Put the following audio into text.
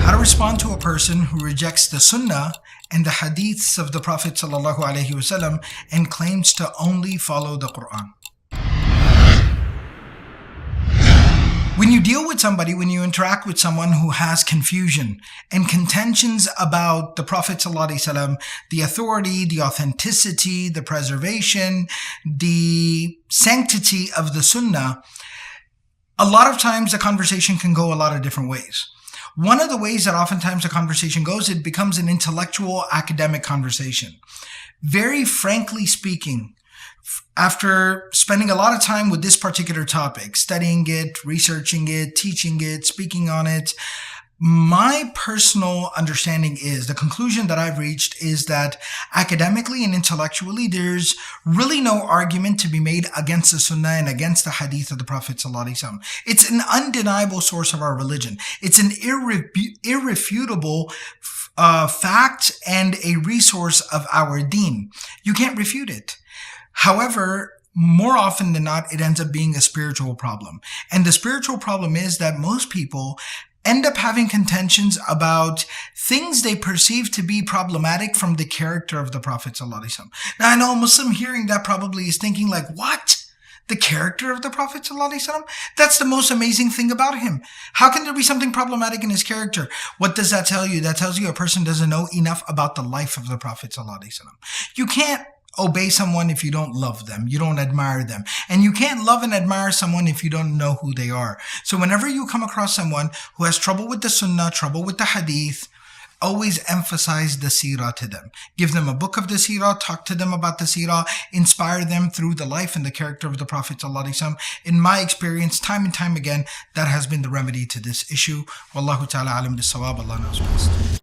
How to respond to a person who rejects the Sunnah and the Hadiths of the Prophet ﷺ and claims to only follow the Qur'an. When you deal with somebody, when you interact with someone who has confusion and contentions about the Prophet ﷺ, the authority, the authenticity, the preservation, the sanctity of the Sunnah, a lot of times the conversation can go a lot of different ways. One of the ways that oftentimes the conversation goes, it becomes an intellectual academic conversation. Very frankly speaking, after spending a lot of time with this particular topic, studying it, researching it, teaching it, speaking on it, my personal understanding is, the conclusion that I've reached is that academically and intellectually, there's really no argument to be made against the Sunnah and against the Hadith of the Prophet ﷺ. It's an undeniable source of our religion. It's an irrefutable fact and a resource of our deen. You can't refute it. However, more often than not, it ends up being a spiritual problem. And the spiritual problem is that most people end up having contentions about things they perceive to be problematic from the character of the Prophet ﷺ. Now, I know a Muslim hearing that probably is thinking like, what? The character of the Prophet ﷺ? That's the most amazing thing about him. How can there be something problematic in his character? What does that tell you? That tells you a person doesn't know enough about the life of the Prophet ﷺ. You can't obey someone if you don't love them, you don't admire them. And you can't love and admire someone if you don't know who they are. So whenever you come across someone who has trouble with the Sunnah, trouble with the Hadith, always emphasize the Seerah to them. Give them a book of the Seerah, talk to them about the Seerah, inspire them through the life and the character of the Prophet ﷺ. In my experience, time and time again, that has been the remedy to this issue. Wallahu ta'ala alam bis-sawab. Allah knows best.